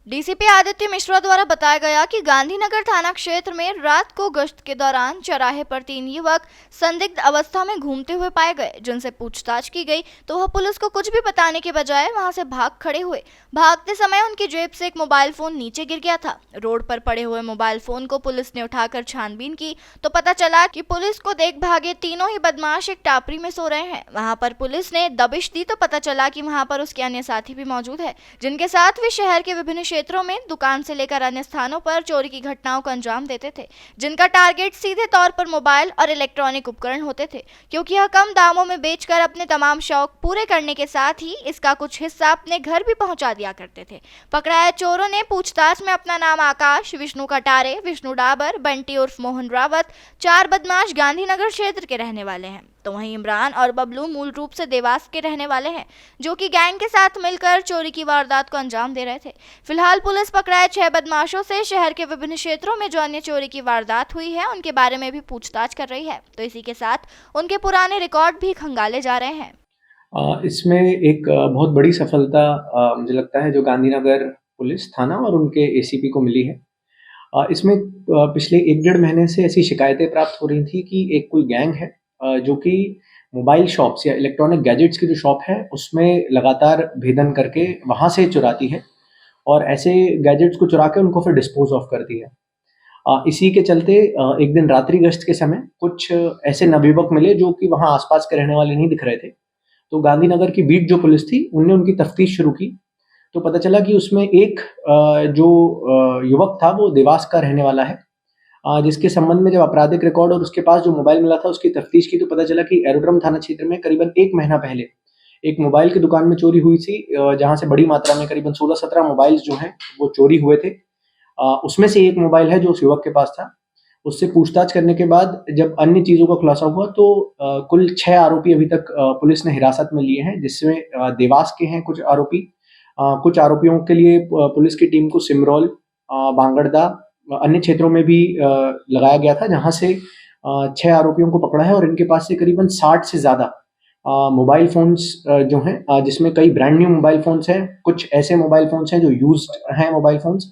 DCP Aditya Mishra द्वारा बताया गया कि गांधीनगर थाना क्षेत्र में रात को गश्त के दौरान चौराहे पर 3 युवक संदिग्ध अवस्था में घूमते हुए पाए गए, जिनसे पूछताछ की गई तो वह पुलिस को कुछ भी बताने के बजाय वहां से भाग खड़े हुए। भागते समय उनकी जेब से एक मोबाइल फोन नीचे गिर गया था। रोड पर पड़े हुए मोबाइल फोन को पुलिस ने उठाकर छानबीन की तो पता चला कि पुलिस को देख भागे तीनों ही बदमाश एक टापरी में सो रहे हैं। वहां पर पुलिस ने दबिश दी तो पता चला कि वहां पर उसके अन्य साथी भी मौजूद है, जिनके साथ वे शहर के विभिन्न क्षेत्रों में दुकान से लेकर अन्य स्थानों पर चोरी की घटनाओं को अंजाम देते थे, जिनका टारगेट सीधे तौर पर मोबाइल और इलेक्ट्रॉनिक उपकरण होते थे, क्योंकि यह कम दामों में बेचकर अपने तमाम शौक पूरे करने के साथ ही इसका कुछ हिस्सा अपने घर भी पहुंचा दिया करते थे। पकड़ाए चोरों ने पूछताछ में अपना नाम आकाश, विष्णु कटारे, विष्णु डाबर, बंटी उर्फ मोहन रावत, 4 बदमाश गांधीनगर क्षेत्र के रहने वाले हैं, तो वहीं इमरान और बबलू मूल रूप से देवास के रहने वाले हैं, जो कि गैंग के साथ मिलकर चोरी की वारदात को अंजाम दे रहे थे। फिलहाल पुलिस पकड़ाए 6 बदमाशों से शहर के विभिन्न क्षेत्रों में जो अन्य चोरी की वारदात हुई है उनके बारे में भी पूछताछ कर रही है, तो इसी के साथ उनके पुराने रिकॉर्ड भी खंगाले जा रहे हैं। इसमें एक बहुत बड़ी सफलता मुझे लगता है जो गांधीनगर पुलिस थाना और उनके एसीपी को मिली है। इसमें पिछले 1 डेढ़ महीने से ऐसी शिकायतें प्राप्त हो रही थी कि एक कोई गैंग है जो कि मोबाइल शॉप्स या इलेक्ट्रॉनिक गैजेट्स की जो शॉप है उसमें लगातार भेदन करके वहाँ से चुराती है और ऐसे गैजेट्स को चुरा के उनको फिर डिस्पोज ऑफ करती है। इसी के चलते एक दिन रात्रि गश्त के समय कुछ ऐसे नवयुवक मिले जो कि वहाँ आसपास के रहने वाले नहीं दिख रहे थे। तो गांधीनगर की बीट जो पुलिस थी उनने उनकी तफ्तीश शुरू की तो पता चला कि उसमें एक जो युवक था वो देवास का रहने वाला है, जिसके संबंध में जब आपराधिक रिकॉर्ड और उसके पास जो मोबाइल मिला था उसकी तफ्तीश की तो पता चला कि एरोड्रम थाना क्षेत्र में करीबन 1 महीना पहले एक मोबाइल की दुकान में चोरी हुई थी, जहां से बड़ी मात्रा में करीबन 16-17 मोबाइल्स जो हैं वो चोरी हुए थे। उसमें से एक मोबाइल है जो उस युवक के पास था। उससे पूछताछ करने के बाद जब अन्य चीज़ों का खुलासा हुआ तो कुल 6 आरोपी अभी तक पुलिस ने हिरासत में लिए हैं, जिसमें देवास के हैं कुछ आरोपी। कुछ आरोपियों के लिए पुलिस की टीम को सिमरौल, बांगड़दा, अन्य क्षेत्रों में भी लगाया गया था, जहां से 6 आरोपियों को पकड़ा है और इनके पास से करीबन 60 से ज़्यादा मोबाइल फ़ोन्स जो हैं, जिसमें कई ब्रांड न्यू मोबाइल फ़ोन्स हैं, कुछ ऐसे मोबाइल फ़ोन्स हैं जो यूज्ड हैं मोबाइल फ़ोन्स,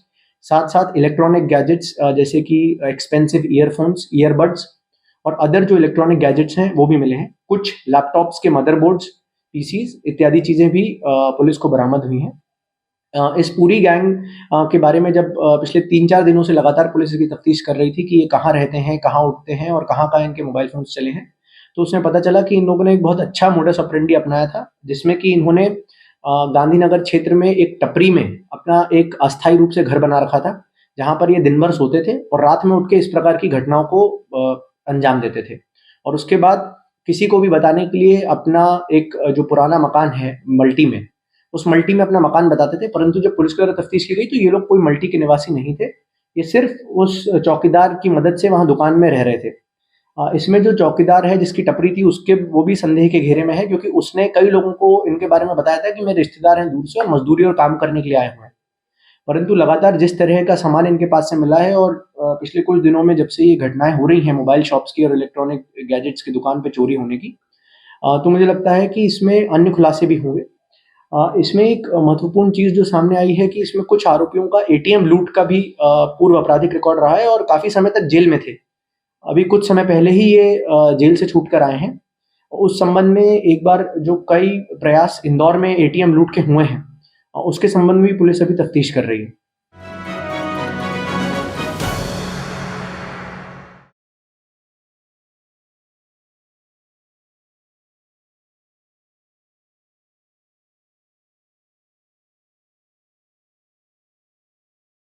साथ-साथ इलेक्ट्रॉनिक गैजेट्स जैसे कि एक्सपेंसिव ईयरफ़ोन्स, ईयरबड्स और अदर जो इलेक्ट्रॉनिक गैजेट्स हैं वो भी मिले हैं। कुछ लैपटॉप्स के मदरबोर्ड्स, पीसीज़ इत्यादि चीज़ें भी पुलिस को बरामद हुई हैं। इस पूरी गैंग के बारे में जब पिछले 3-4 दिनों से लगातार पुलिस इसकी तफ्तीश कर रही थी कि ये कहाँ रहते हैं, कहाँ उठते हैं और कहाँ-कहाँ इनके मोबाइल फ़ोन्स चले हैं, तो उसमें पता चला कि इन लोगों ने एक बहुत अच्छा मोडस ऑपरेंडी अपनाया था, जिसमें कि इन्होंने गांधीनगर क्षेत्र में एक टपरी में अपना एक अस्थायी रूप से घर बना रखा था, जहाँ पर ये दिन भर सोते थे और रात में उठ के इस प्रकार की घटनाओं को अंजाम देते थे। और उसके बाद किसी को भी बताने के लिए अपना एक जो पुराना मकान है मल्टी में, उस मल्टी में अपना मकान बताते थे, परंतु जब पुलिस द्वारा तफ्तीश की गई तो ये लोग कोई मल्टी के निवासी नहीं थे। ये सिर्फ उस चौकीदार की मदद से वहाँ दुकान में रह रहे थे। इसमें जो चौकीदार है जिसकी टपरी थी उसके वो भी संदेह के घेरे में है, क्योंकि उसने कई लोगों को इनके बारे में बताया था कि मेरे रिश्तेदार हैं दूर से और मजदूरी और काम करने के लिए आए हुए हैं। परंतु लगातार जिस तरह का सामान इनके पास से मिला है और पिछले कुछ दिनों में जब से ये घटनाएं हो रही हैं मोबाइल शॉप्स की और इलेक्ट्रॉनिक गैजेट्स की दुकान पे चोरी होने की, तो मुझे लगता है कि इसमें अन्य खुलासे भी होंगे। इसमें एक महत्वपूर्ण चीज़ जो सामने आई है कि इसमें कुछ आरोपियों का एटीएम लूट का भी पूर्व आपराधिक रिकॉर्ड रहा है और काफ़ी समय तक जेल में थे। अभी कुछ समय पहले ही ये जेल से छूट कर आए हैं। उस संबंध में एक बार जो कई प्रयास इंदौर में एटीएम लूट के हुए हैं, उसके संबंध में भी पुलिस अभी तफ्तीश कर रही है।